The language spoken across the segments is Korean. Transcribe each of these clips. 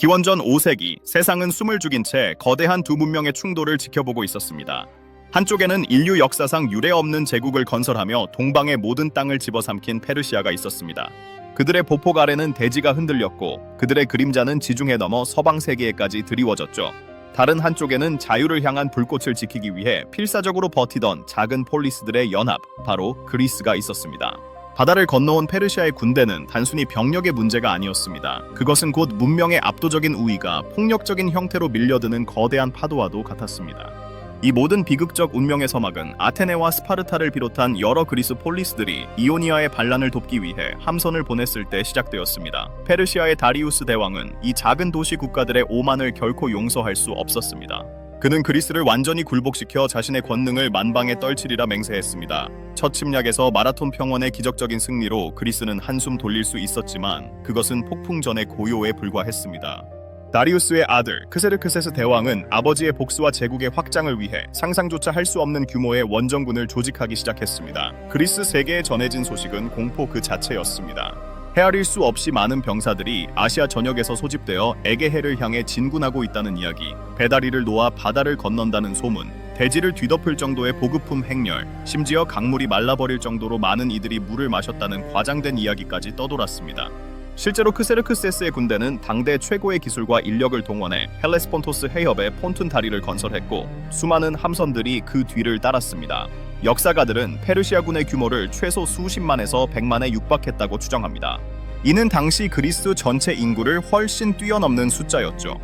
기원전 5세기 세상은 숨을 죽인 채 거대한 두 문명의 충돌을 지켜보고 있었습니다. 한쪽에는 인류 역사상 유례 없는 제국을 건설하며 동방의 모든 땅을 집어삼킨 페르시아가 있었습니다. 그들의 보폭 아래는 대지가 흔들렸고 그들의 그림자는 지중해 넘어 서방 세계에까지 드리워졌죠. 다른 한쪽에는 자유를 향한 불꽃을 지키기 위해 필사적으로 버티던 작은 폴리스들의 연합, 바로 그리스가 있었습니다. 바다를 건너온 페르시아의 군대는 단순히 병력의 문제가 아니었습니다. 그것은 곧 문명의 압도적인 우위가 폭력적인 형태로 밀려드는 거대한 파도와도 같았습니다. 이 모든 비극적 운명의 서막은 아테네와 스파르타를 비롯한 여러 그리스 폴리스들이 이오니아의 반란을 돕기 위해 함선을 보냈을 때 시작되었습니다. 페르시아의 다리우스 대왕은 이 작은 도시 국가들의 오만을 결코 용서할 수 없었습니다. 그는 그리스를 완전히 굴복시켜 자신의 권능을 만방에 떨치리라 맹세했습니다. 첫 침략에서 마라톤 평원의 기적적인 승리로 그리스는 한숨 돌릴 수 있었지만 그것은 폭풍전의 고요에 불과했습니다. 다리우스의 아들 크세르크세스 대왕은 아버지의 복수와 제국의 확장을 위해 상상조차 할 수 없는 규모의 원정군을 조직하기 시작했습니다. 그리스 세계에 전해진 소식은 공포 그 자체였습니다. 헤아릴 수 없이 많은 병사들이 아시아 전역에서 소집되어 에게해를 향해 진군하고 있다는 이야기, 배다리를 놓아 바다를 건넌다는 소문, 대지를 뒤덮을 정도의 보급품 행렬, 심지어 강물이 말라버릴 정도로 많은 이들이 물을 마셨다는 과장된 이야기까지 떠돌았습니다. 실제로 크세르크세스의 군대는 당대 최고의 기술과 인력을 동원해 헬레스폰토스 해협에 폰툰 다리를 건설했고 수많은 함선들이 그 뒤를 따랐습니다. 역사가들은 페르시아군의 규모를 최소 수십만에서 100만에 육박했다고 추정합니다. 이는 당시 그리스 전체 인구를 훨씬 뛰어넘는 숫자였죠.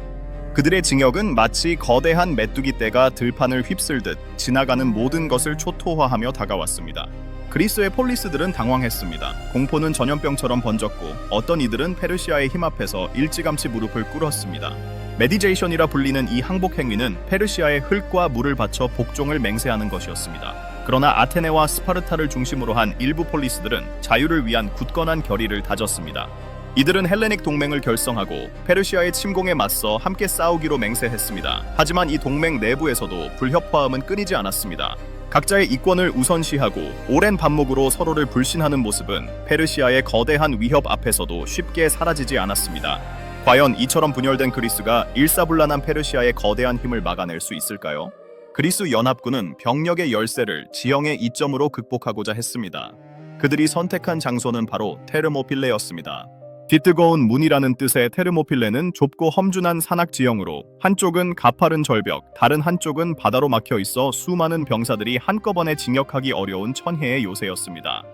그들의 징역은 마치 거대한 메뚜기 떼가 들판을 휩쓸듯 지나가는 모든 것을 초토화하며 다가왔습니다. 그리스의 폴리스들은 당황했습니다. 공포는 전염병처럼 번졌고 어떤 이들은 페르시아의 힘 앞에서 일찌감치 무릎을 꿇었습니다. 메디제이션이라 불리는 이 항복 행위는 페르시아의 흙과 물을 바쳐 복종을 맹세하는 것이었습니다. 그러나 아테네와 스파르타를 중심으로 한 일부 폴리스들은 자유를 위한 굳건한 결의를 다졌습니다. 이들은 헬레닉 동맹을 결성하고 페르시아의 침공에 맞서 함께 싸우기로 맹세했습니다. 하지만 이 동맹 내부에서도 불협화음은 끊이지 않았습니다. 각자의 이권을 우선시하고 오랜 반목으로 서로를 불신하는 모습은 페르시아의 거대한 위협 앞에서도 쉽게 사라지지 않았습니다. 과연 이처럼 분열된 그리스가 일사불란한 페르시아의 거대한 힘을 막아낼 수 있을까요? 그리스 연합군은 병력의 열세를 지형의 이점으로 극복하고자 했습니다. 그들이 선택한 장소는 바로 테르모필레였습니다. 뒤뜨거운 문이라는 뜻의 테르모필레는 좁고 험준한 산악 지형으로 한쪽은 가파른 절벽, 다른 한쪽은 바다로 막혀 있어 수많은 병사들이 한꺼번에 진격하기 어려운 천혜의 요새였습니다.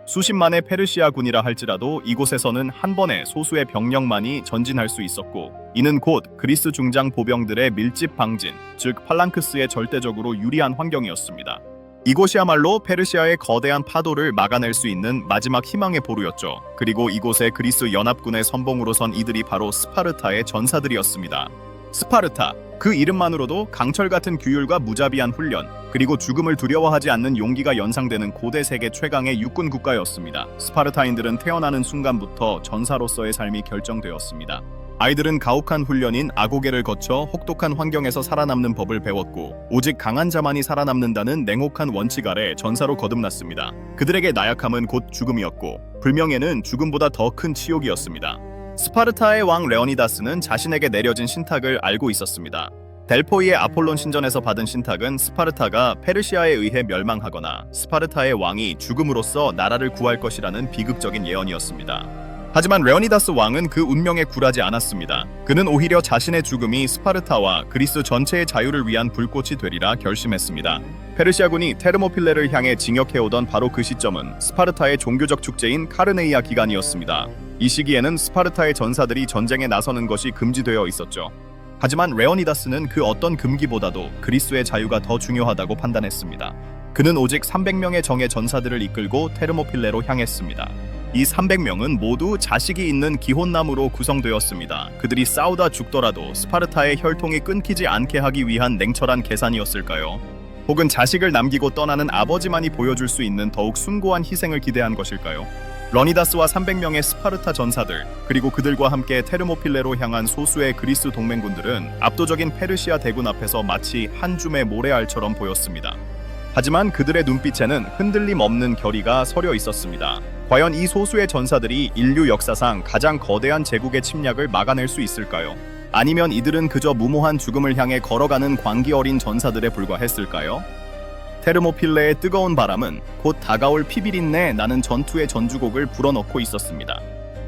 수십만의 페르시아군이라 할지라도 이곳에서는 한 번에 소수의 병력만이 전진할 수 있었고 이는 곧 그리스 중장 보병들의 밀집 방진, 즉 팔랑크스에 절대적으로 유리한 환경이었습니다. 이곳이야말로 페르시아의 거대한 파도를 막아낼 수 있는 마지막 희망의 보루였죠. 그리고 이곳에 그리스 연합군의 선봉으로 선 이들이 바로 스파르타의 전사들이었습니다. 스파르타, 그 이름만으로도 강철 같은 규율과 무자비한 훈련, 그리고 죽음을 두려워하지 않는 용기가 연상되는 고대 세계 최강의 육군 국가였습니다. 스파르타인들은 태어나는 순간부터 전사로서의 삶이 결정되었습니다. 아이들은 가혹한 훈련인 아고게를 거쳐 혹독한 환경에서 살아남는 법을 배웠고 오직 강한 자만이 살아남는다는 냉혹한 원칙 아래 전사로 거듭났습니다. 그들에게 나약함은 곧 죽음이었고 불명예는 죽음보다 더 큰 치욕이었습니다. 스파르타의 왕 레오니다스는 자신에게 내려진 신탁을 알고 있었습니다. 델포이의 아폴론 신전에서 받은 신탁은 스파르타가 페르시아에 의해 멸망하거나 스파르타의 왕이 죽음으로써 나라를 구할 것이라는 비극적인 예언이었습니다. 하지만 레오니다스 왕은 그 운명에 굴하지 않았습니다. 그는 오히려 자신의 죽음이 스파르타와 그리스 전체의 자유를 위한 불꽃이 되리라 결심했습니다. 페르시아군이 테르모필레를 향해 진격해오던 바로 그 시점은 스파르타의 종교적 축제인 카르네이아 기간이었습니다. 이 시기에는 스파르타의 전사들이 전쟁에 나서는 것이 금지되어 있었죠. 하지만 레오니다스는 그 어떤 금기보다도 그리스의 자유가 더 중요하다고 판단했습니다. 그는 오직 300명의 정예 전사들을 이끌고 테르모필레로 향했습니다. 이 300명은 모두 자식이 있는 기혼남으로 구성되었습니다. 그들이 싸우다 죽더라도 스파르타의 혈통이 끊기지 않게 하기 위한 냉철한 계산이었을까요? 혹은 자식을 남기고 떠나는 아버지만이 보여줄 수 있는 더욱 숭고한 희생을 기대한 것일까요? 러니다스와 300명의 스파르타 전사들, 그리고 그들과 함께 테르모필레로 향한 소수의 그리스 동맹군들은 압도적인 페르시아 대군 앞에서 마치 한 줌의 모래알처럼 보였습니다. 하지만 그들의 눈빛에는 흔들림 없는 결의가 서려 있었습니다. 과연 이 소수의 전사들이 인류 역사상 가장 거대한 제국의 침략을 막아낼 수 있을까요? 아니면 이들은 그저 무모한 죽음을 향해 걸어가는 광기 어린 전사들에 불과했을까요? 테르모필레의 뜨거운 바람은 곧 다가올 피비린내 나는 전투의 전주곡을 불어넣고 있었습니다.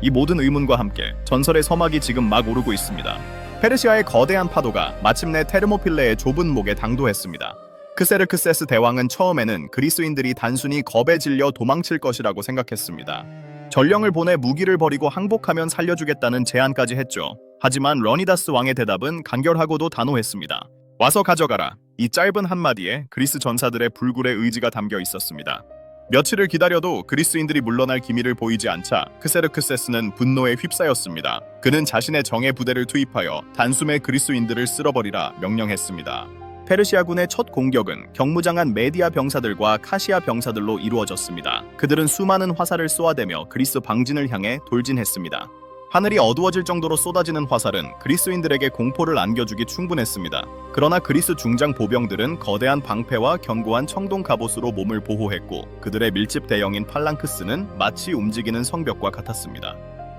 이 모든 의문과 함께 전설의 서막이 지금 막 오르고 있습니다. 페르시아의 거대한 파도가 마침내 테르모필레의 좁은 목에 당도했습니다. 크세르크세스 대왕은 처음에는 그리스인들이 단순히 겁에 질려 도망칠 것이라고 생각했습니다. 전령을 보내 무기를 버리고 항복하면 살려주겠다는 제안까지 했죠. 하지만 러니다스 왕의 대답은 간결하고도 단호했습니다. 와서 가져가라. 이 짧은 한마디에 그리스 전사들의 불굴의 의지가 담겨 있었습니다. 며칠을 기다려도 그리스인들이 물러날 기미를 보이지 않자 크세르크세스는 분노에 휩싸였습니다. 그는 자신의 정예 부대를 투입하여 단숨에 그리스인들을 쓸어버리라 명령했습니다. 페르시아군의 첫 공격은 경무장한 메디아 병사들과 카시아 병사들로 이루어졌습니다. 그들은 수많은 화살을 쏘아대며 그리스 방진을 향해 돌진했습니다. 하늘이 어두워질 정도로 쏟아지는 화살은 그리스인들에게 공포를 안겨주기 충분했습니다. 그러나 그리스 중장 보병들은 거대한 방패와 견고한 청동 갑옷으로 몸을 보호했고 그들의 밀집 대형인 팔랑크스는 마치 움직이는 성벽과 같았습니다.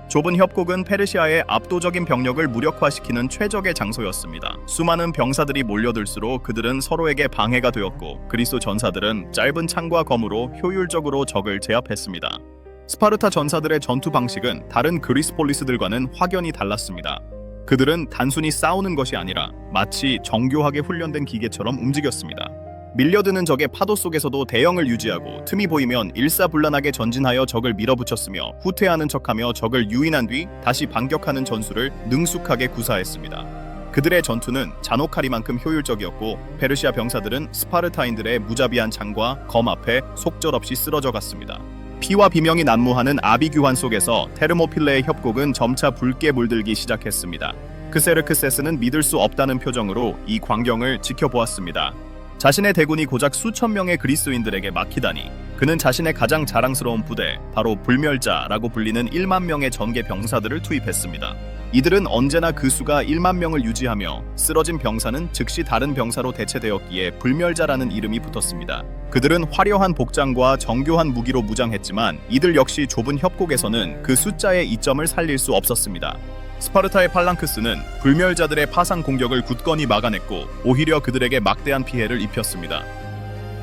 좁은 협곡은 페르시아의 압도적인 병력을 무력화시키는 최적의 장소였습니다. 수많은 병사들이 몰려들수록 그들은 서로에게 방해가 되었고 그리스 전사들은 짧은 창과 검으로 효율적으로 적을 제압했습니다. 스파르타 전사들의 전투 방식은 다른 그리스폴리스들과는 확연히 달랐습니다. 그들은 단순히 싸우는 것이 아니라 마치 정교하게 훈련된 기계처럼 움직였습니다. 밀려드는 적의 파도 속에서도 대형을 유지하고 틈이 보이면 일사불란하게 전진하여 적을 밀어붙였으며 후퇴하는 척하며 적을 유인한 뒤 다시 반격하는 전술을 능숙하게 구사했습니다. 그들의 전투는 잔혹하리만큼 효율적이었고 페르시아 병사들은 스파르타인들의 무자비한 창과 검 앞에 속절없이 쓰러져 갔습니다. 피와 비명이 난무하는 아비규환 속에서 테르모필레의 협곡은 점차 붉게 물들기 시작했습니다. 크세르크세스는 믿을 수 없다는 표정으로 이 광경을 지켜보았습니다. 자신의 대군이 고작 수천 명의 그리스인들에게 막히다니. 그는 자신의 가장 자랑스러운 부대, 바로 불멸자라고 불리는 1만 명의 전개 병사들을 투입했습니다. 이들은 언제나 그 수가 1만 명을 유지하며 쓰러진 병사는 즉시 다른 병사로 대체되었기에 불멸자라는 이름이 붙었습니다. 그들은 화려한 복장과 정교한 무기로 무장했지만 이들 역시 좁은 협곡에서는 그 숫자의 이점을 살릴 수 없었습니다. 스파르타의 팔랑크스는 불멸자들의 파상 공격을 굳건히 막아냈고 오히려 그들에게 막대한 피해를 입혔습니다.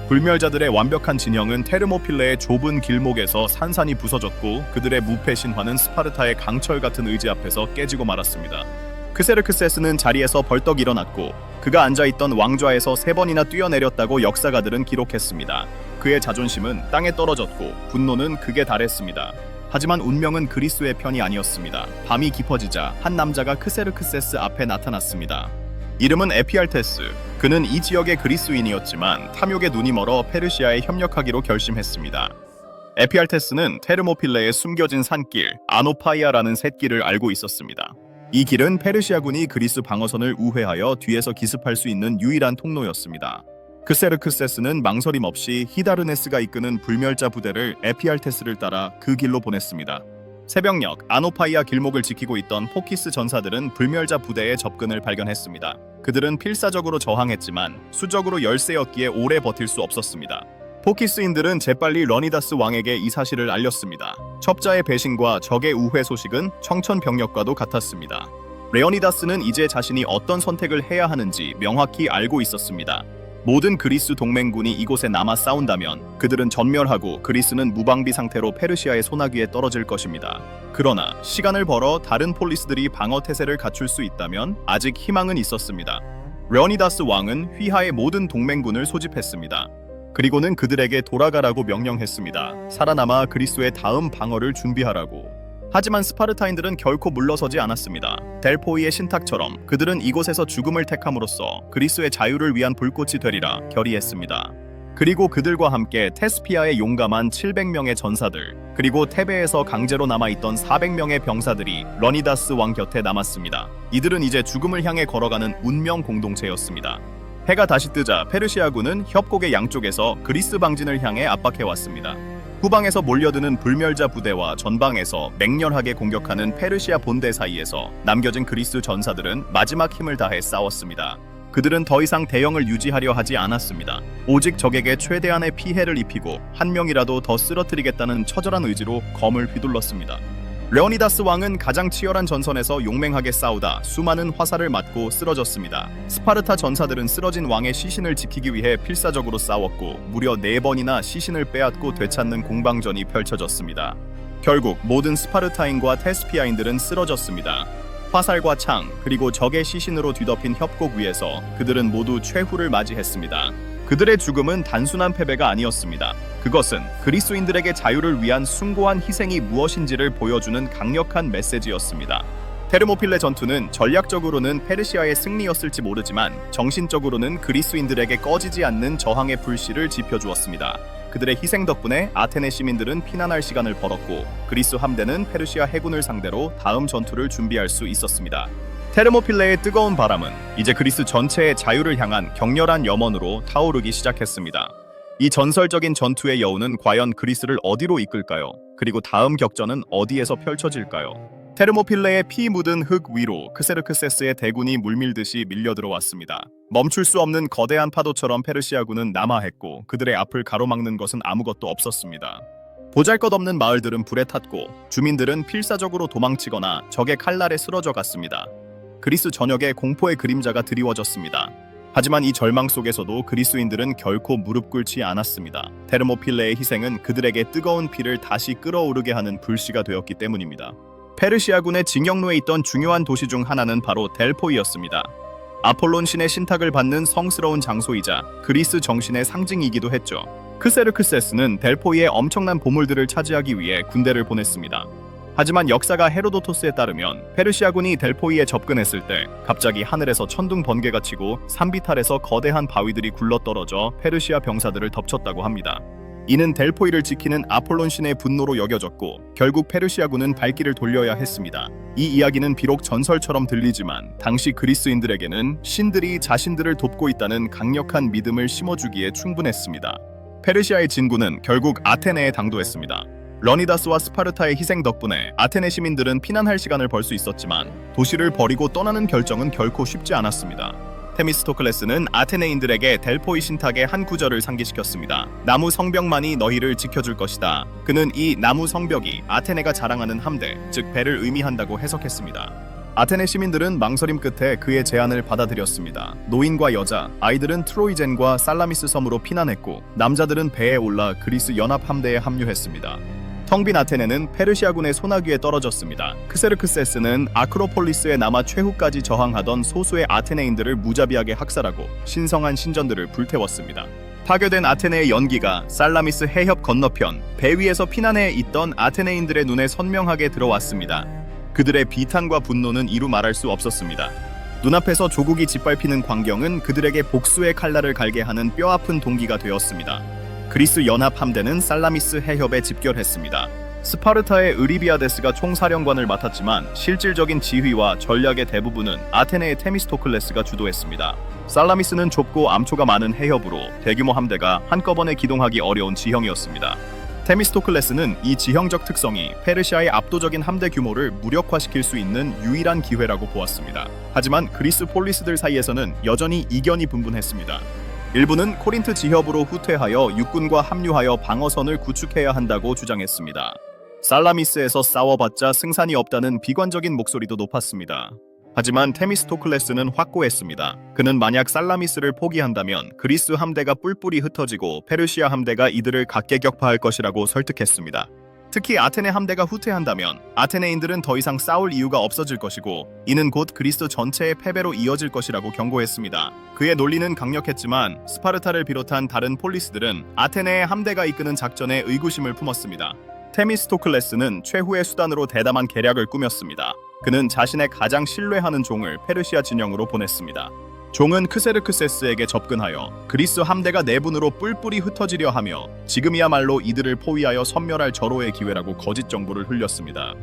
불멸자들의 완벽한 진영은 테르모필레의 좁은 길목에서 산산이 부서졌고 그들의 무패 신화는 스파르타의 강철 같은 의지 앞에서 깨지고 말았습니다. 크세르크세스는 자리에서 벌떡 일어났고 그가 앉아있던 왕좌에서 3번이나 뛰어내렸다고 역사가들은 기록했습니다. 그의 자존심은 땅에 떨어졌고 분노는 극에 달했습니다. 하지만 운명은 그리스의 편이 아니었습니다. 밤이 깊어지자 한 남자가 크세르크세스 앞에 나타났습니다. 이름은 에피알테스. 그는 이 지역의 그리스인이었지만 탐욕에 눈이 멀어 페르시아에 협력하기로 결심했습니다. 에피알테스는 테르모필레의 숨겨진 산길 아노파이아라는 샛길을 알고 있었습니다. 이 길은 페르시아군이 그리스 방어선을 우회하여 뒤에서 기습할 수 있는 유일한 통로였습니다. 크세르크세스는 망설임 없이 히다르네스가 이끄는 불멸자 부대를 에피알테스를 따라 그 길로 보냈습니다. 새벽녘 아노파이아 길목을 지키고 있던 포키스 전사들은 불멸자 부대의 접근을 발견했습니다. 그들은 필사적으로 저항했지만 수적으로 열세였기에 오래 버틸 수 없었습니다. 포키스인들은 재빨리 러니다스 왕에게 이 사실을 알렸습니다. 첩자의 배신과 적의 우회 소식은 청천벽력과도 같았습니다. 레오니다스는 이제 자신이 어떤 선택을 해야 하는지 명확히 알고 있었습니다. 모든 그리스 동맹군이 이곳에 남아 싸운다면 그들은 전멸하고 그리스는 무방비 상태로 페르시아의 소나기에 떨어질 것입니다. 그러나 시간을 벌어 다른 폴리스들이 방어 태세를 갖출 수 있다면 아직 희망은 있었습니다. 레오니다스 왕은 휘하의 모든 동맹군을 소집했습니다. 그리고는 그들에게 돌아가라고 명령했습니다. 살아남아 그리스의 다음 방어를 준비하라고. 하지만 스파르타인들은 결코 물러서지 않았습니다. 델포이의 신탁처럼 그들은 이곳에서 죽음을 택함으로써 그리스의 자유를 위한 불꽃이 되리라 결의했습니다. 그리고 그들과 함께 테스피아의 용감한 700명의 전사들, 그리고 테베에서 강제로 남아있던 400명의 병사들이 러니다스 왕 곁에 남았습니다. 이들은 이제 죽음을 향해 걸어가는 운명 공동체였습니다. 해가 다시 뜨자 페르시아군은 협곡의 양쪽에서 그리스 방진을 향해 압박해왔습니다. 후방에서 몰려드는 불멸자 부대와 전방에서 맹렬하게 공격하는 페르시아 본대 사이에서 남겨진 그리스 전사들은 마지막 힘을 다해 싸웠습니다. 그들은 더 이상 대형을 유지하려 하지 않았습니다. 오직 적에게 최대한의 피해를 입히고 한 명이라도 더 쓰러뜨리겠다는 처절한 의지로 검을 휘둘렀습니다. 레오니다스 왕은 가장 치열한 전선에서 용맹하게 싸우다 수많은 화살을 맞고 쓰러졌습니다. 스파르타 전사들은 쓰러진 왕의 시신을 지키기 위해 필사적으로 싸웠고 무려 4번이나 시신을 빼앗고 되찾는 공방전이 펼쳐졌습니다. 결국 모든 스파르타인과 테스피아인들은 쓰러졌습니다. 화살과 창 그리고 적의 시신으로 뒤덮인 협곡 위에서 그들은 모두 최후를 맞이했습니다. 그들의 죽음은 단순한 패배가 아니었습니다. 그것은 그리스인들에게 자유를 위한 숭고한 희생이 무엇인지를 보여주는 강력한 메시지였습니다. 테르모필레 전투는 전략적으로는 페르시아의 승리였을지 모르지만 정신적으로는 그리스인들에게 꺼지지 않는 저항의 불씨를 지펴주었습니다. 그들의 희생 덕분에 아테네 시민들은 피난할 시간을 벌었고 그리스 함대는 페르시아 해군을 상대로 다음 전투를 준비할 수 있었습니다. 테르모필레의 뜨거운 바람은 이제 그리스 전체의 자유를 향한 격렬한 염원으로 타오르기 시작했습니다. 이 전설적인 전투의 여운은 과연 그리스를 어디로 이끌까요? 그리고 다음 격전은 어디에서 펼쳐질까요? 테르모필레의 피 묻은 흙 위로 크세르크세스의 대군이 물밀듯이 밀려들어왔습니다. 멈출 수 없는 거대한 파도처럼 페르시아군은 남하했고 그들의 앞을 가로막는 것은 아무것도 없었습니다. 보잘것없는 마을들은 불에 탔고 주민들은 필사적으로 도망치거나 적의 칼날에 쓰러져 갔습니다. 그리스 전역에 공포의 그림자가 드리워졌습니다. 하지만 이 절망 속에서도 그리스인들은 결코 무릎 꿇지 않았습니다. 테르모필레의 희생은 그들에게 뜨거운 피를 다시 끓어오르게 하는 불씨가 되었기 때문입니다. 페르시아군의 징역로에 있던 중요한 도시 중 하나는 바로 델포이였습니다. 아폴론 신의 신탁을 받는 성스러운 장소이자 그리스 정신의 상징이기도 했죠. 크세르크세스는 델포이의 엄청난 보물들을 차지하기 위해 군대를 보냈습니다. 하지만 역사가 헤로도토스에 따르면 페르시아군이 델포이에 접근했을 때 갑자기 하늘에서 천둥 번개가 치고 산비탈에서 거대한 바위들이 굴러떨어져 페르시아 병사들을 덮쳤다고 합니다. 이는 델포이를 지키는 아폴론 신의 분노로 여겨졌고 결국 페르시아군은 발길을 돌려야 했습니다. 이 이야기는 비록 전설처럼 들리지만 당시 그리스인들에게는 신들이 자신들을 돕고 있다는 강력한 믿음을 심어주기에 충분했습니다. 페르시아의 진군은 결국 아테네에 당도했습니다. 러니다스와 스파르타의 희생 덕분에 아테네 시민들은 피난할 시간을 벌 수 있었지만 도시를 버리고 떠나는 결정은 결코 쉽지 않았습니다. 테미스토클레스는 아테네인들에게 델포이 신탁의 한 구절을 상기시켰습니다. 나무 성벽만이 너희를 지켜줄 것이다. 그는 이 나무 성벽이 아테네가 자랑하는 함대, 즉 배를 의미한다고 해석했습니다. 아테네 시민들은 망설임 끝에 그의 제안을 받아들였습니다. 노인과 여자, 아이들은 트로이젠과 살라미스 섬으로 피난했고 남자들은 배에 올라 그리스 연합 함대에 합류했습니다. 텅 빈 아테네는 페르시아군의 소나기에 떨어졌습니다. 크세르크세스는 아크로폴리스에 남아 최후까지 저항하던 소수의 아테네인들을 무자비하게 학살하고 신성한 신전들을 불태웠습니다. 파괴된 아테네의 연기가 살라미스 해협 건너편 배 위에서 피난해 있던 아테네인들의 눈에 선명하게 들어왔습니다. 그들의 비탄과 분노는 이루 말할 수 없었습니다. 눈앞에서 조국이 짓밟히는 광경은 그들에게 복수의 칼날을 갈게 하는 뼈아픈 동기가 되었습니다. 그리스 연합 함대는 살라미스 해협에 집결했습니다. 스파르타의 의리비아데스가 총사령관을 맡았지만 실질적인 지휘와 전략의 대부분은 아테네의 테미스토클레스가 주도했습니다. 살라미스는 좁고 암초가 많은 해협으로 대규모 함대가 한꺼번에 기동하기 어려운 지형이었습니다. 테미스토클레스는 이 지형적 특성이 페르시아의 압도적인 함대 규모를 무력화시킬 수 있는 유일한 기회라고 보았습니다. 하지만 그리스 폴리스들 사이에서는 여전히 이견이 분분했습니다. 일부는 코린트 지협으로 후퇴하여 육군과 합류하여 방어선을 구축해야 한다고 주장했습니다. 살라미스에서 싸워봤자 승산이 없다는 비관적인 목소리도 높았습니다. 하지만 테미스토클레스는 확고했습니다. 그는 만약 살라미스를 포기한다면 그리스 함대가 뿔뿔이 흩어지고 페르시아 함대가 이들을 각계격파할 것이라고 설득했습니다. 특히 아테네 함대가 후퇴한다면 아테네인들은 더 이상 싸울 이유가 없어질 것이고 이는 곧 그리스 전체의 패배로 이어질 것이라고 경고했습니다. 그의 논리는 강력했지만 스파르타를 비롯한 다른 폴리스들은 아테네의 함대가 이끄는 작전에 의구심을 품었습니다. 테미스토클레스는 최후의 수단으로 대담한 계략을 꾸몄습니다. 그는 자신의 가장 신뢰하는 종을 페르시아 진영으로 보냈습니다. 종은 크세르크세스에게 접근하여 그리스 함대가 내분으로 뿔뿔이 흩어지려 하며 지금이야말로 이들을 포위하여 섬멸할 절호의 기회라고 거짓 정보를 흘렸습니다.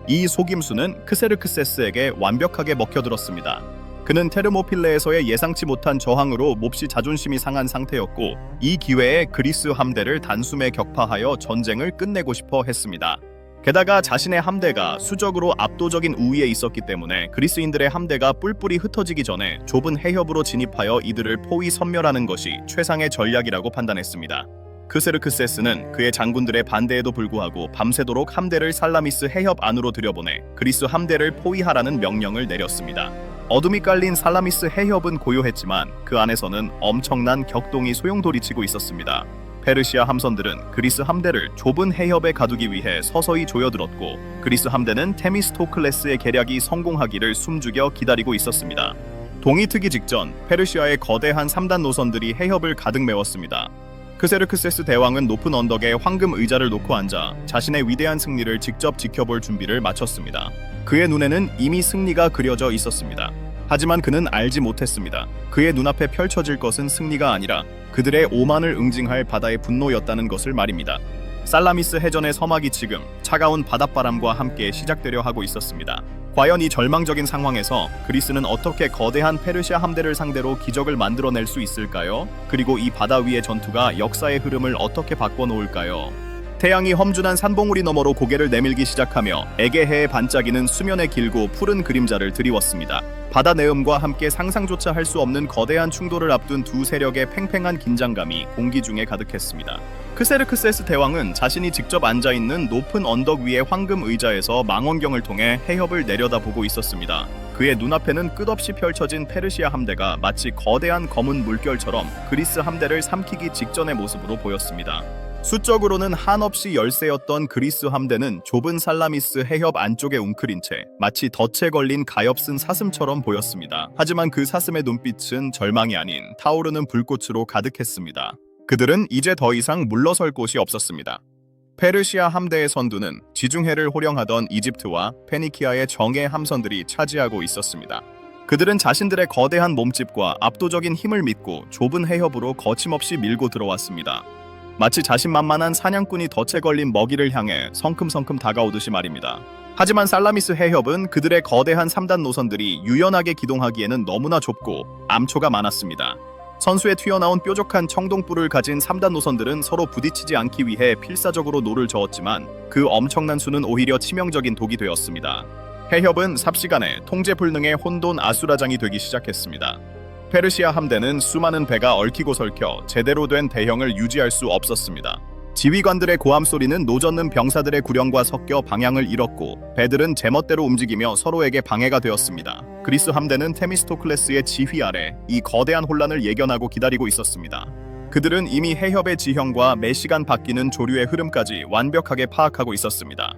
이 속임수는 크세르크세스에게 완벽하게 먹혀들었습니다. 그는 테르모필레에서의 예상치 못한 저항으로 몹시 자존심이 상한 상태였고 이 기회에 그리스 함대를 단숨에 격파하여 전쟁을 끝내고 싶어 했습니다. 게다가 자신의 함대가 수적으로 압도적인 우위에 있었기 때문에 그리스인들의 함대가 뿔뿔이 흩어지기 전에 좁은 해협으로 진입하여 이들을 포위 섬멸하는 것이 최상의 전략이라고 판단했습니다. 크세르크세스는 그의 장군들의 반대에도 불구하고 밤새도록 함대를 살라미스 해협 안으로 들여보내 그리스 함대를 포위하라는 명령을 내렸습니다. 어둠이 깔린 살라미스 해협은 고요했지만 그 안에서는 엄청난 격동이 소용돌이치고 있었습니다. 페르시아 함선들은 그리스 함대를 좁은 해협에 가두기 위해 서서히 조여들었고 그리스 함대는 테미스토클레스의 계략이 성공하기를 숨죽여 기다리고 있었습니다. 동이 트기 직전 페르시아의 거대한 3단 노선들이 해협을 가득 메웠습니다. 크세르크세스 대왕은 높은 언덕에 황금 의자를 놓고 앉아 자신의 위대한 승리를 직접 지켜볼 준비를 마쳤습니다. 그의 눈에는 이미 승리가 그려져 있었습니다. 하지만 그는 알지 못했습니다. 그의 눈앞에 펼쳐질 것은 승리가 아니라 그들의 오만을 응징할 바다의 분노였다는 것을 말입니다. 살라미스 해전의 서막이 지금 차가운 바닷바람과 함께 시작되려 하고 있었습니다. 과연 이 절망적인 상황에서 그리스는 어떻게 거대한 페르시아 함대를 상대로 기적을 만들어낼 수 있을까요? 그리고 이 바다 위의 전투가 역사의 흐름을 어떻게 바꿔놓을까요? 태양이 험준한 산봉우리 너머로 고개를 내밀기 시작하며 에게해의 반짝이는 수면의 길고 푸른 그림자를 드리웠습니다. 바다 내음과 함께 상상조차 할 수 없는 거대한 충돌을 앞둔 두 세력의 팽팽한 긴장감이 공기 중에 가득했습니다. 크세르크세스 대왕은 자신이 직접 앉아있는 높은 언덕 위의 황금 의자에서 망원경을 통해 해협을 내려다보고 있었습니다. 그의 눈앞에는 끝없이 펼쳐진 페르시아 함대가 마치 거대한 검은 물결처럼 그리스 함대를 삼키기 직전의 모습으로 보였습니다. 수적으로는 한없이 열세였던 그리스 함대는 좁은 살라미스 해협 안쪽에 웅크린 채 마치 덫에 걸린 가엾은 사슴처럼 보였습니다. 하지만 그 사슴의 눈빛은 절망이 아닌 타오르는 불꽃으로 가득했습니다. 그들은 이제 더 이상 물러설 곳이 없었습니다. 페르시아 함대의 선두는 지중해를 호령하던 이집트와 페니키아의 정예 함선들이 차지하고 있었습니다. 그들은 자신들의 거대한 몸집과 압도적인 힘을 믿고 좁은 해협으로 거침없이 밀고 들어왔습니다. 마치 자신만만한 사냥꾼이 덫에 걸린 먹이를 향해 성큼성큼 다가오듯이 말입니다. 하지만 살라미스 해협은 그들의 거대한 3단 노선들이 유연하게 기동하기에는 너무나 좁고 암초가 많았습니다. 선수에 튀어나온 뾰족한 청동뿔을 가진 3단 노선들은 서로 부딪히지 않기 위해 필사적으로 노를 저었지만 그 엄청난 수는 오히려 치명적인 독이 되었습니다. 해협은 삽시간에 통제 불능의 혼돈 아수라장이 되기 시작했습니다. 페르시아 함대는 수많은 배가 얽히고 설켜 제대로 된 대형을 유지할 수 없었습니다. 지휘관들의 고함 소리는 노젓는 병사들의 구령과 섞여 방향을 잃었고 배들은 제멋대로 움직이며 서로에게 방해가 되었습니다. 그리스 함대는 테미스토클레스의 지휘 아래 이 거대한 혼란을 예견하고 기다리고 있었습니다. 그들은 이미 해협의 지형과 매시간 바뀌는 조류의 흐름까지 완벽하게 파악하고 있었습니다.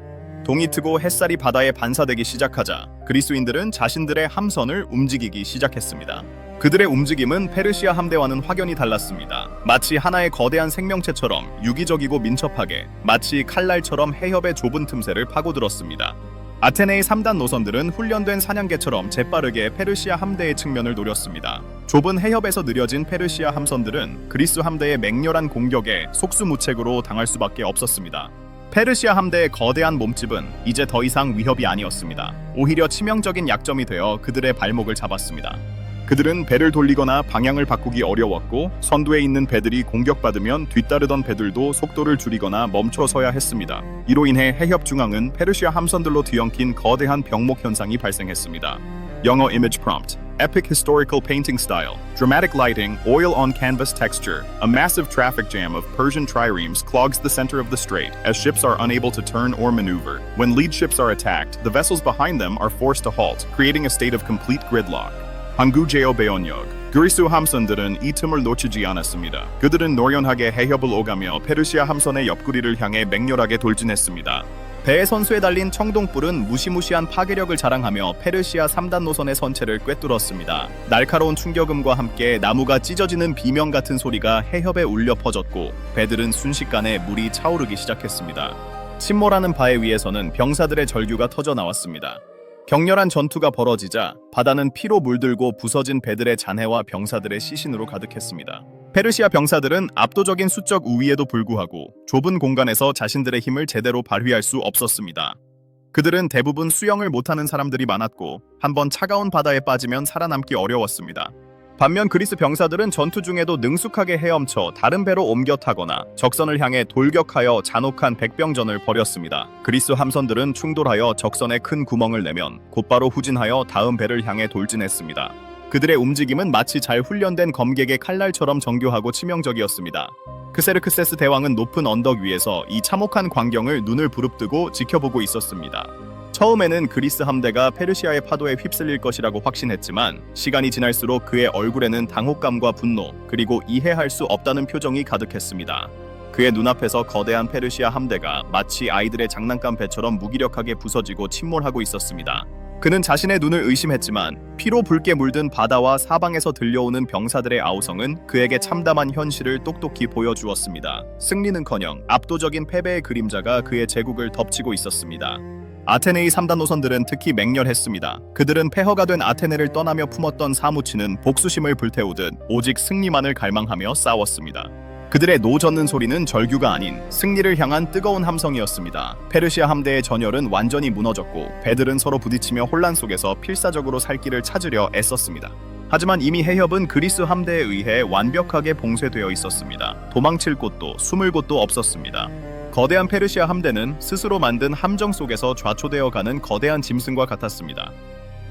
동이 트고 햇살이 바다에 반사되기 시작하자 그리스인들은 자신들의 함선을 움직이기 시작했습니다. 그들의 움직임은 페르시아 함대와는 확연히 달랐습니다. 마치 하나의 거대한 생명체처럼 유기적이고 민첩하게 마치 칼날처럼 해협의 좁은 틈새를 파고들었습니다. 아테네의 3단 노선들은 훈련된 사냥개처럼 재빠르게 페르시아 함대의 측면을 노렸습니다. 좁은 해협에서 느려진 페르시아 함선들은 그리스 함대의 맹렬한 공격에 속수무책으로 당할 수밖에 없었습니다. 페르시아 함대의 거대한 몸집은 이제 더 이상 위협이 아니었습니다. 오히려 치명적인 약점이 되어 그들의 발목을 잡았습니다. 그들은 배를 돌리거나 방향을 바꾸기 어려웠고 선두에 있는 배들이 공격받으면 뒤따르던 배들도 속도를 줄이거나 멈춰서야 했습니다. 이로 인해 해협 중앙은 페르시아 함선들로 뒤엉킨 거대한 병목 현상이 발생했습니다. 영어 image prompt. Epic historical painting style, dramatic lighting, oil on canvas texture. A massive traffic jam of Persian triremes clogs the center of the strait as ships are unable to turn or maneuver. When lead ships are attacked, the vessels behind them are forced to halt, creating a state of complete gridlock. 항구 제어 배원역. 그리스 함선들은 이 틈을 놓치지 않았습니다. 그들은 노련하게 해협을 오가며 페르시아 함선의 옆구리를 향해 맹렬하게 돌진했습니다. 배의 선수에 달린 청동뿔은 무시무시한 파괴력을 자랑하며 페르시아 3단 노선의 선체를 꿰뚫었습니다. 날카로운 충격음과 함께 나무가 찢어지는 비명 같은 소리가 해협에 울려 퍼졌고 배들은 순식간에 물이 차오르기 시작했습니다. 침몰하는 바위 위에서는 병사들의 절규가 터져 나왔습니다. 격렬한 전투가 벌어지자 바다는 피로 물들고 부서진 배들의 잔해와 병사들의 시신으로 가득했습니다. 페르시아 병사들은 압도적인 수적 우위에도 불구하고 좁은 공간에서 자신들의 힘을 제대로 발휘할 수 없었습니다. 그들은 대부분 수영을 못하는 사람들이 많았고 한번 차가운 바다에 빠지면 살아남기 어려웠습니다. 반면 그리스 병사들은 전투 중에도 능숙하게 헤엄쳐 다른 배로 옮겨 타거나 적선을 향해 돌격하여 잔혹한 백병전을 벌였습니다. 그리스 함선들은 충돌하여 적선에 큰 구멍을 내면 곧바로 후진하여 다음 배를 향해 돌진했습니다. 그들의 움직임은 마치 잘 훈련된 검객의 칼날처럼 정교하고 치명적이었습니다. 크세르크세스 대왕은 높은 언덕 위에서 이 참혹한 광경을 눈을 부릅뜨고 지켜보고 있었습니다. 처음에는 그리스 함대가 페르시아의 파도에 휩쓸릴 것이라고 확신했지만 시간이 지날수록 그의 얼굴에는 당혹감과 분노, 그리고 이해할 수 없다는 표정이 가득했습니다. 그의 눈앞에서 거대한 페르시아 함대가 마치 아이들의 장난감 배처럼 무기력하게 부서지고 침몰하고 있었습니다. 그는 자신의 눈을 의심했지만 피로 붉게 물든 바다와 사방에서 들려오는 병사들의 아우성은 그에게 참담한 현실을 똑똑히 보여주었습니다. 승리는커녕 압도적인 패배의 그림자가 그의 제국을 덮치고 있었습니다. 아테네의 3단 노선들은 특히 맹렬했습니다. 그들은 폐허가 된 아테네를 떠나며 품었던 사무치는 복수심을 불태우듯 오직 승리만을 갈망하며 싸웠습니다. 그들의 노젓는 소리는 절규가 아닌 승리를 향한 뜨거운 함성이었습니다. 페르시아 함대의 전열은 완전히 무너졌고 배들은 서로 부딪히며 혼란 속에서 필사적으로 살 길을 찾으려 애썼습니다. 하지만 이미 해협은 그리스 함대에 의해 완벽하게 봉쇄되어 있었습니다. 도망칠 곳도 숨을 곳도 없었습니다. 거대한 페르시아 함대는 스스로 만든 함정 속에서 좌초되어 가는 거대한 짐승과 같았습니다.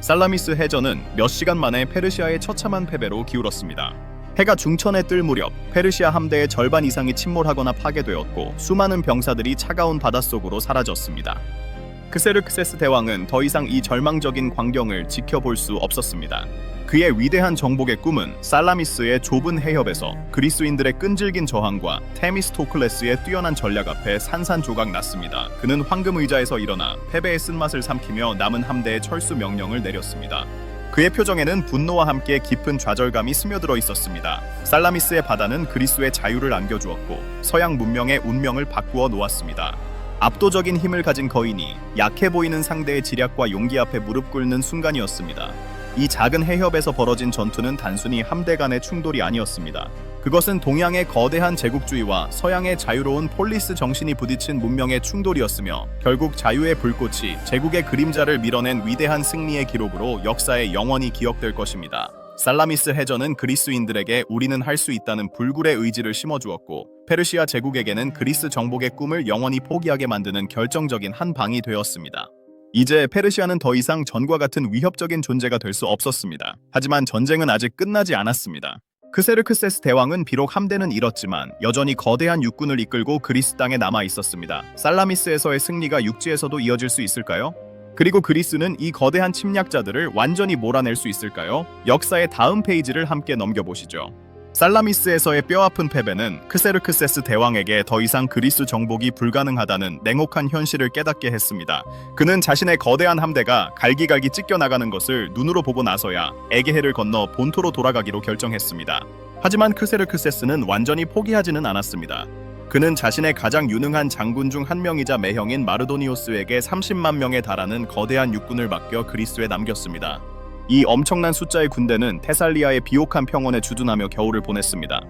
살라미스 해전은 몇 시간 만에 페르시아의 처참한 패배로 기울었습니다. 해가 중천에 뜰 무렵 페르시아 함대의 절반 이상이 침몰하거나 파괴되었고 수많은 병사들이 차가운 바닷속으로 사라졌습니다. 크세르크세스 대왕은 더 이상 이 절망적인 광경을 지켜볼 수 없었습니다. 그의 위대한 정복의 꿈은 살라미스의 좁은 해협에서 그리스인들의 끈질긴 저항과 테미스토클레스의 뛰어난 전략 앞에 산산조각 났습니다. 그는 황금 의자에서 일어나 패배의 쓴맛을 삼키며 남은 함대의 철수 명령을 내렸습니다. 그의 표정에는 분노와 함께 깊은 좌절감이 스며들어 있었습니다. 살라미스의 바다는 그리스의 자유를 안겨주었고 서양 문명의 운명을 바꾸어 놓았습니다. 압도적인 힘을 가진 거인이 약해 보이는 상대의 지략과 용기 앞에 무릎 꿇는 순간이었습니다. 이 작은 해협에서 벌어진 전투는 단순히 함대 간의 충돌이 아니었습니다. 그것은 동양의 거대한 제국주의와 서양의 자유로운 폴리스 정신이 부딪힌 문명의 충돌이었으며 결국 자유의 불꽃이 제국의 그림자를 밀어낸 위대한 승리의 기록으로 역사에 영원히 기억될 것입니다. 살라미스 해전은 그리스인들에게 우리는 할 수 있다는 불굴의 의지를 심어주었고 페르시아 제국에게는 그리스 정복의 꿈을 영원히 포기하게 만드는 결정적인 한 방이 되었습니다. 이제 페르시아는 더 이상 전과 같은 위협적인 존재가 될 수 없었습니다. 하지만 전쟁은 아직 끝나지 않았습니다. 크세르크세스 대왕은 비록 함대는 잃었지만 여전히 거대한 육군을 이끌고 그리스 땅에 남아 있었습니다. 살라미스에서의 승리가 육지에서도 이어질 수 있을까요? 그리고 그리스는 이 거대한 침략자들을 완전히 몰아낼 수 있을까요? 역사의 다음 페이지를 함께 넘겨보시죠. 살라미스에서의 뼈아픈 패배는 크세르크세스 대왕에게 더 이상 그리스 정복이 불가능하다는 냉혹한 현실을 깨닫게 했습니다. 그는 자신의 거대한 함대가 갈기갈기 찢겨나가는 것을 눈으로 보고 나서야 에게해를 건너 본토로 돌아가기로 결정했습니다. 하지만 크세르크세스는 완전히 포기하지는 않았습니다. 그는 자신의 가장 유능한 장군 중 한 명이자 매형인 마르도니오스에게 30만 명에 달하는 거대한 육군을 맡겨 그리스에 남겼습니다. 이 엄청난 숫자의 군대는 테살리아의 비옥한 평원에 주둔하며 겨울을 보냈습니다.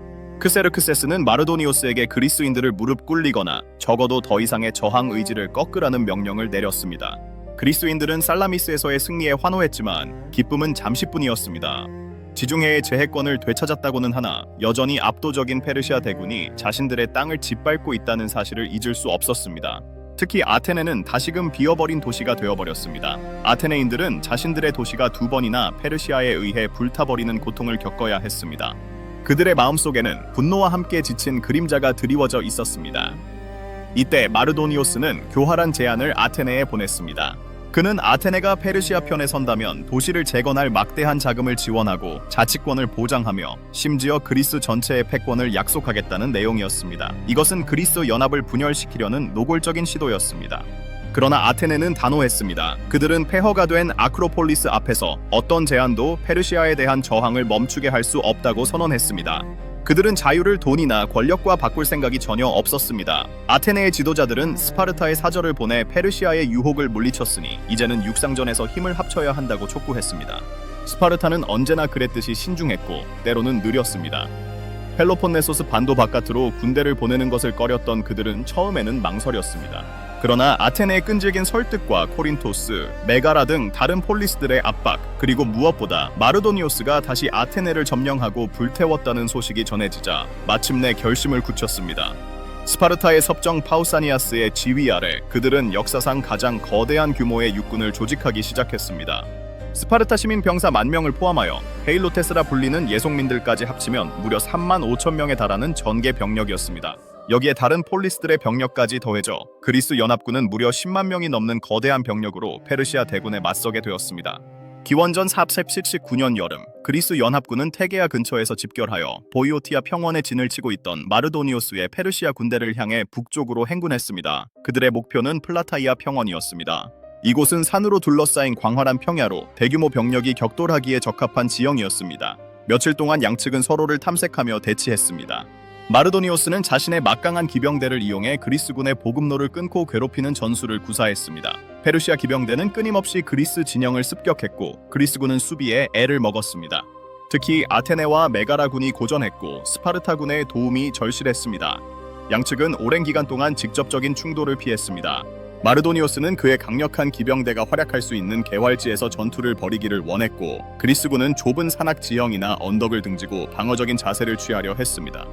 크세르크세스는 마르도니오스에게 그리스인들을 무릎 꿇리거나 적어도 더 이상의 저항 의지를 꺾으라는 명령을 내렸습니다. 그리스인들은 살라미스에서의 승리에 환호했지만 기쁨은 잠시뿐이었습니다. 지중해의 제해권을 되찾았다고는 하나 여전히 압도적인 페르시아 대군이 자신들의 땅을 짓밟고 있다는 사실을 잊을 수 없었습니다. 특히 아테네는 다시금 비어버린 도시가 되어버렸습니다. 아테네인들은 자신들의 도시가 두 번이나 페르시아에 의해 불타버리는 고통을 겪어야 했습니다. 그들의 마음속에는 분노와 함께 지친 그림자가 드리워져 있었습니다. 이때 마르도니오스는 교활한 제안을 아테네에 보냈습니다. 그는 아테네가 페르시아 편에 선다면 도시를 재건할 막대한 자금을 지원하고 자치권을 보장하며 심지어 그리스 전체의 패권을 약속하겠다는 내용이었습니다. 이것은 그리스 연합을 분열시키려는 노골적인 시도였습니다. 그러나 아테네는 단호했습니다. 그들은 폐허가 된 아크로폴리스 앞에서 어떤 제안도 페르시아에 대한 저항을 멈추게 할 수 없다고 선언했습니다. 그들은 자유를 돈이나 권력과 바꿀 생각이 전혀 없었습니다. 아테네의 지도자들은 스파르타의 사절을 보내 페르시아의 유혹을 물리쳤으니 이제는 육상전에서 힘을 합쳐야 한다고 촉구했습니다. 스파르타는 언제나 그랬듯이 신중했고 때로는 느렸습니다. 펠로폰네소스 반도 바깥으로 군대를 보내는 것을 꺼렸던 그들은 처음에는 망설였습니다. 그러나 아테네의 끈질긴 설득과 코린토스, 메가라 등 다른 폴리스들의 압박, 그리고 무엇보다 마르도니오스가 다시 아테네를 점령하고 불태웠다는 소식이 전해지자 마침내 결심을 굳혔습니다. 스파르타의 섭정 파우사니아스의 지휘 아래 그들은 역사상 가장 거대한 규모의 육군을 조직하기 시작했습니다. 스파르타 시민 병사 10,000명을 포함하여 헤일로테스라 불리는 예속민들까지 합치면 무려 3만 5천 명에 달하는 전개 병력이었습니다. 여기에 다른 폴리스들의 병력까지 더해져 그리스 연합군은 무려 10만 명이 넘는 거대한 병력으로 페르시아 대군에 맞서게 되었습니다. 기원전 479년 여름, 그리스 연합군은 테게아 근처에서 집결하여 보이오티아 평원에 진을 치고 있던 마르도니오스의 페르시아 군대를 향해 북쪽으로 행군했습니다. 그들의 목표는 플라타이아 평원이었습니다. 이곳은 산으로 둘러싸인 광활한 평야로 대규모 병력이 격돌하기에 적합한 지형이었습니다. 며칠 동안 양측은 서로를 탐색하며 대치했습니다. 마르도니오스는 자신의 막강한 기병대를 이용해 그리스군의 보급로를 끊고 괴롭히는 전술을 구사했습니다. 페르시아 기병대는 끊임없이 그리스 진영을 습격했고 그리스군은 수비에 애를 먹었습니다. 특히 아테네와 메가라군이 고전했고 스파르타군의 도움이 절실했습니다. 양측은 오랜 기간 동안 직접적인 충돌을 피했습니다. 마르도니오스는 그의 강력한 기병대가 활약할 수 있는 개활지에서 전투를 벌이기를 원했고 그리스군은 좁은 산악 지형이나 언덕을 등지고 방어적인 자세를 취하려 했습니다.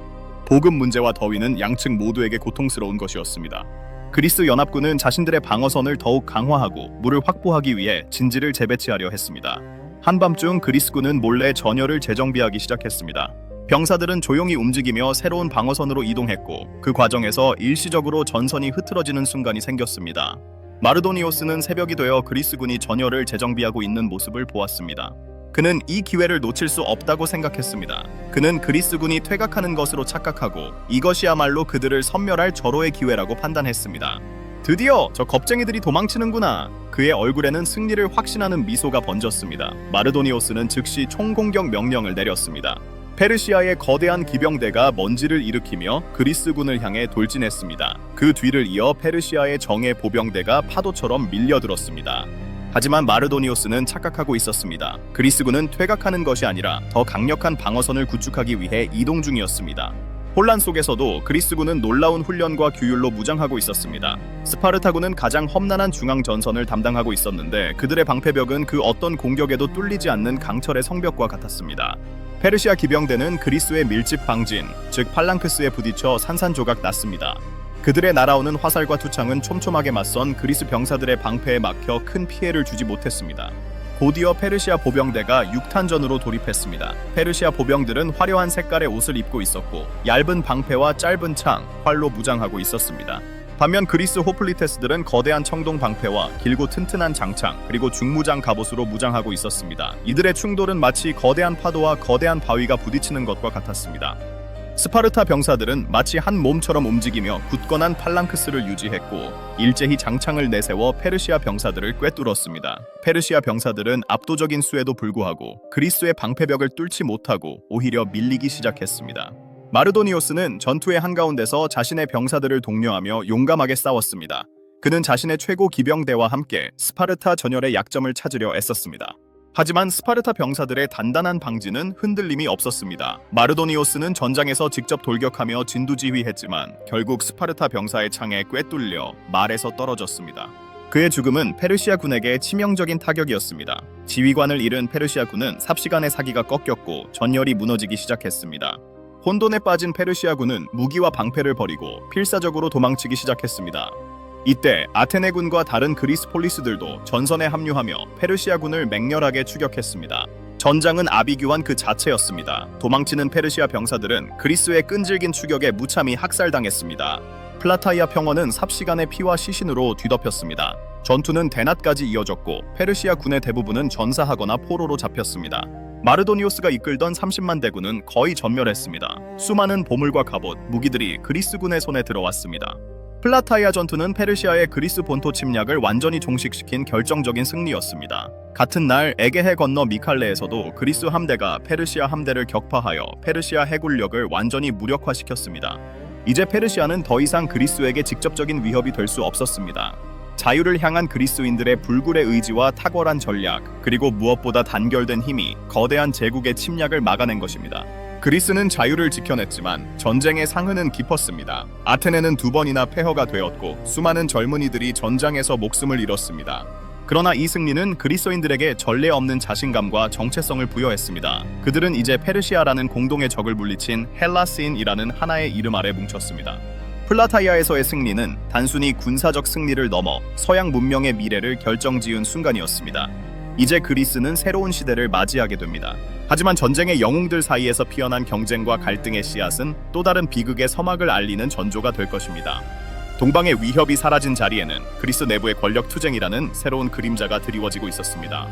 보급 문제와 더위는 양측 모두에게 고통스러운 것이었습니다. 그리스 연합군은 자신들의 방어선을 더욱 강화하고 물을 확보하기 위해 진지를 재배치하려 했습니다. 한밤중 그리스군은 몰래 전열을 재정비하기 시작했습니다. 병사들은 조용히 움직이며 새로운 방어선으로 이동했고 그 과정에서 일시적으로 전선이 흐트러지는 순간이 생겼습니다. 마르도니오스는 새벽이 되어 그리스군이 전열을 재정비하고 있는 모습을 보았습니다. 그는 이 기회를 놓칠 수 없다고 생각했습니다. 그는 그리스군이 퇴각하는 것으로 착각하고 이것이야말로 그들을 섬멸할 절호의 기회라고 판단했습니다. 드디어 저 겁쟁이들이 도망치는구나. 그의 얼굴에는 승리를 확신하는 미소가 번졌습니다. 마르도니오스는 즉시 총공격 명령을 내렸습니다. 페르시아의 거대한 기병대가 먼지를 일으키며 그리스군을 향해 돌진했습니다. 그 뒤를 이어 페르시아의 정예 보병대가 파도처럼 밀려들었습니다. 하지만 마르도니오스는 착각하고 있었습니다. 그리스군은 퇴각하는 것이 아니라 더 강력한 방어선을 구축하기 위해 이동 중이었습니다. 혼란 속에서도 그리스군은 놀라운 훈련과 규율로 무장하고 있었습니다. 스파르타군은 가장 험난한 중앙 전선을 담당하고 있었는데 그들의 방패벽은 그 어떤 공격에도 뚫리지 않는 강철의 성벽과 같았습니다. 페르시아 기병대는 그리스의 밀집 방진, 즉 팔랑크스에 부딪혀 산산조각 났습니다. 그들의 날아오는 화살과 투창은 촘촘하게 맞선 그리스 병사들의 방패에 막혀 큰 피해를 주지 못했습니다. 곧이어 페르시아 보병대가 육탄전으로 돌입했습니다. 페르시아 보병들은 화려한 색깔의 옷을 입고 있었고 얇은 방패와 짧은 창, 활로 무장하고 있었습니다. 반면 그리스 호플리테스들은 거대한 청동 방패와 길고 튼튼한 장창, 그리고 중무장 갑옷으로 무장하고 있었습니다. 이들의 충돌은 마치 거대한 파도와 거대한 바위가 부딪히는 것과 같았습니다. 스파르타 병사들은 마치 한 몸처럼 움직이며 굳건한 팔랑크스를 유지했고 일제히 장창을 내세워 페르시아 병사들을 꿰뚫었습니다. 페르시아 병사들은 압도적인 수에도 불구하고 그리스의 방패벽을 뚫지 못하고 오히려 밀리기 시작했습니다. 마르도니오스는 전투의 한가운데서 자신의 병사들을 독려하며 용감하게 싸웠습니다. 그는 자신의 최고 기병대와 함께 스파르타 전열의 약점을 찾으려 애썼습니다. 하지만 스파르타 병사들의 단단한 방지는 흔들림이 없었습니다. 마르도니오스는 전장에서 직접 돌격하며 진두지휘했지만 결국 스파르타 병사의 창에 꿰뚫려 말에서 떨어졌습니다. 그의 죽음은 페르시아 군에게 치명적인 타격이었습니다. 지휘관을 잃은 페르시아 군은 삽시간에 사기가 꺾였고 전열이 무너지기 시작했습니다. 혼돈에 빠진 페르시아 군은 무기와 방패를 버리고 필사적으로 도망치기 시작했습니다. 이때 아테네군과 다른 그리스 폴리스들도 전선에 합류하며 페르시아군을 맹렬하게 추격했습니다. 전장은 아비규환 그 자체였습니다. 도망치는 페르시아 병사들은 그리스의 끈질긴 추격에 무참히 학살당했습니다. 플라타이아 평원은 삽시간의 피와 시신으로 뒤덮였습니다. 전투는 대낮까지 이어졌고 페르시아 군의 대부분은 전사하거나 포로로 잡혔습니다. 마르도니오스가 이끌던 30만 대군은 거의 전멸했습니다. 수많은 보물과 갑옷, 무기들이 그리스군의 손에 들어왔습니다. 플라타이아 전투는 페르시아의 그리스 본토 침략을 완전히 종식시킨 결정적인 승리였습니다. 같은 날 에게해 건너 미칼레에서도 그리스 함대가 페르시아 함대를 격파하여 페르시아 해군력을 완전히 무력화시켰습니다. 이제 페르시아는 더 이상 그리스에게 직접적인 위협이 될 수 없었습니다. 자유를 향한 그리스인들의 불굴의 의지와 탁월한 전략, 그리고 무엇보다 단결된 힘이 거대한 제국의 침략을 막아낸 것입니다. 그리스는 자유를 지켜냈지만 전쟁의 상흔은 깊었습니다. 아테네는 2번이나 폐허가 되었고 수많은 젊은이들이 전장에서 목숨을 잃었습니다. 그러나 이 승리는 그리스인들에게 전례 없는 자신감과 정체성을 부여했습니다. 그들은 이제 페르시아라는 공동의 적을 물리친 헬라스인이라는 하나의 이름 아래 뭉쳤습니다. 플라타이아에서의 승리는 단순히 군사적 승리를 넘어 서양 문명의 미래를 결정지은 순간이었습니다. 이제 그리스는 새로운 시대를 맞이하게 됩니다. 하지만 전쟁의 영웅들 사이에서 피어난 경쟁과 갈등의 씨앗은 또 다른 비극의 서막을 알리는 전조가 될 것입니다. 동방의 위협이 사라진 자리에는 그리스 내부의 권력 투쟁이라는 새로운 그림자가 드리워지고 있었습니다.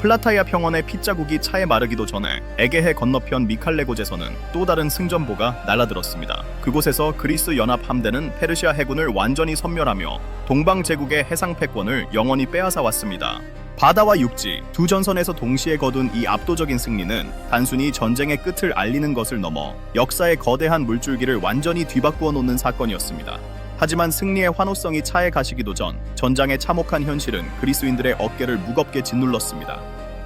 플라타이아 평원의 핏자국이 차에 마르기도 전에 에게해 건너편 미칼레고제에서는 또 다른 승전보가 날아들었습니다. 그곳에서 그리스 연합 함대는 페르시아 해군을 완전히 섬멸하며 동방 제국의 해상 패권을 영원히 빼앗아 왔습니다. 바다와 육지 두 전선에서 동시에 거둔 이 압도적인 승리는 단순히 전쟁의 끝을 알리는 것을 넘어 역사의 거대한 물줄기를 완전히 뒤바꾸어 놓는 사건이었습니다. 하지만 승리의 환호성이 차에 가시기도 전 전장의 참혹한 현실은 그리스인들의 어깨를 무겁게 짓눌렀습니다.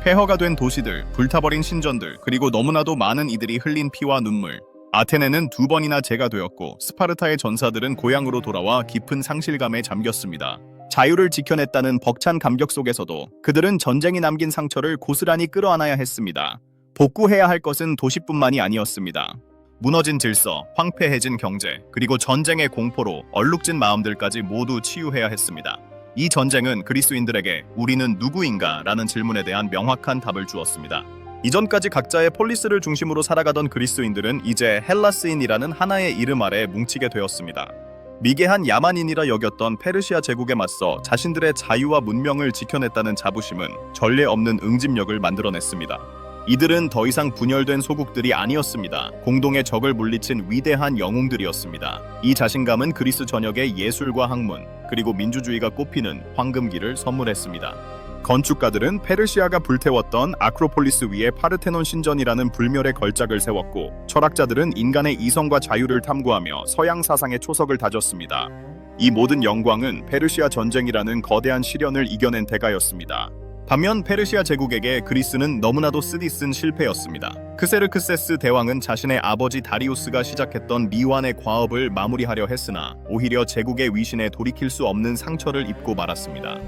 폐허가 된 도시들, 불타버린 신전들, 그리고 너무나도 많은 이들이 흘린 피와 눈물. 아테네는 2번이나 재가 되었고 스파르타의 전사들은 고향으로 돌아와 깊은 상실감에 잠겼습니다. 자유를 지켜냈다는 벅찬 감격 속에서도 그들은 전쟁이 남긴 상처를 고스란히 끌어안아야 했습니다. 복구해야 할 것은 도시뿐만이 아니었습니다. 무너진 질서, 황폐해진 경제, 그리고 전쟁의 공포로 얼룩진 마음들까지 모두 치유해야 했습니다. 이 전쟁은 그리스인들에게 우리는 누구인가? 라는 질문에 대한 명확한 답을 주었습니다. 이전까지 각자의 폴리스를 중심으로 살아가던 그리스인들은 이제 헬라스인이라는 하나의 이름 아래 뭉치게 되었습니다. 미개한 야만인이라 여겼던 페르시아 제국에 맞서 자신들의 자유와 문명을 지켜냈다는 자부심은 전례 없는 응집력을 만들어냈습니다. 이들은 더 이상 분열된 소국들이 아니었습니다. 공동의 적을 물리친 위대한 영웅들이었습니다. 이 자신감은 그리스 전역의 예술과 학문, 그리고 민주주의가 꽃피는 황금기를 선물했습니다. 건축가들은 페르시아가 불태웠던 아크로폴리스 위에 파르테논 신전이라는 불멸의 걸작을 세웠고, 철학자들은 인간의 이성과 자유를 탐구하며 서양 사상의 초석을 다졌습니다. 이 모든 영광은 페르시아 전쟁이라는 거대한 시련을 이겨낸 대가였습니다. 반면 페르시아 제국에게 그리스는 너무나도 쓰디쓴 실패였습니다. 크세르크세스 대왕은 자신의 아버지 다리우스가 시작했던 미완의 과업을 마무리하려 했으나 오히려 제국의 위신에 돌이킬 수 없는 상처를 입고 말았습니다.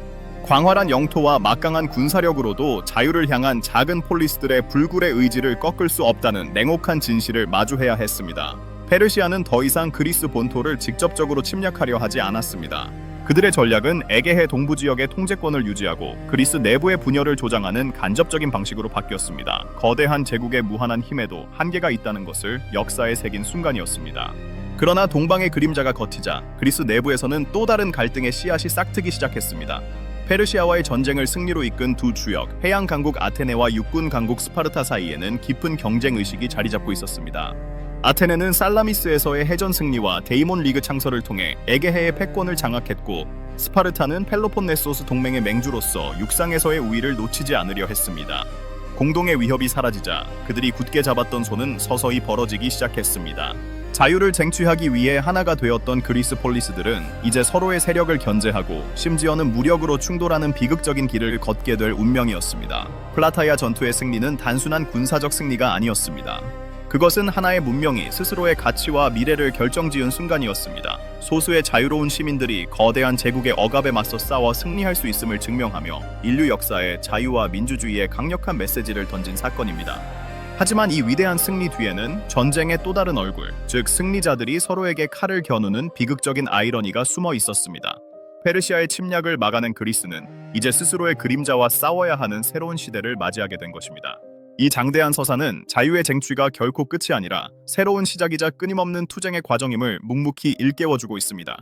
광활한 영토와 막강한 군사력으로도 자유를 향한 작은 폴리스들의 불굴의 의지를 꺾을 수 없다는 냉혹한 진실을 마주해야 했습니다. 페르시아는 더 이상 그리스 본토를 직접적으로 침략하려 하지 않았습니다. 그들의 전략은 에게해 동부 지역의 통제권을 유지하고 그리스 내부의 분열을 조장하는 간접적인 방식으로 바뀌었습니다. 거대한 제국의 무한한 힘에도 한계가 있다는 것을 역사에 새긴 순간이었습니다. 그러나 동방의 그림자가 걷히자 그리스 내부에서는 또 다른 갈등의 씨앗이 싹트기 시작했습니다. 페르시아와의 전쟁을 승리로 이끈 두 주역, 해양 강국 아테네와 육군 강국 스파르타 사이에는 깊은 경쟁 의식이 자리 잡고 있었습니다. 아테네는 살라미스에서의 해전 승리와 데이몬 리그 창설을 통해 에게해의 패권을 장악했고, 스파르타는 펠로폰네소스 동맹의 맹주로서 육상에서의 우위를 놓치지 않으려 했습니다. 공동의 위협이 사라지자 그들이 굳게 잡았던 손은 서서히 벌어지기 시작했습니다. 자유를 쟁취하기 위해 하나가 되었던 그리스 폴리스들은 이제 서로의 세력을 견제하고 심지어는 무력으로 충돌하는 비극적인 길을 걷게 될 운명이었습니다. 플라타이아 전투의 승리는 단순한 군사적 승리가 아니었습니다. 그것은 하나의 문명이 스스로의 가치와 미래를 결정지은 순간이었습니다. 소수의 자유로운 시민들이 거대한 제국의 억압에 맞서 싸워 승리할 수 있음을 증명하며 인류 역사에 자유와 민주주의의 강력한 메시지를 던진 사건입니다. 하지만 이 위대한 승리 뒤에는 전쟁의 또 다른 얼굴, 즉 승리자들이 서로에게 칼을 겨누는 비극적인 아이러니가 숨어 있었습니다. 페르시아의 침략을 막아낸 그리스는 이제 스스로의 그림자와 싸워야 하는 새로운 시대를 맞이하게 된 것입니다. 이 장대한 서사는 자유의 쟁취가 결코 끝이 아니라 새로운 시작이자 끊임없는 투쟁의 과정임을 묵묵히 일깨워주고 있습니다.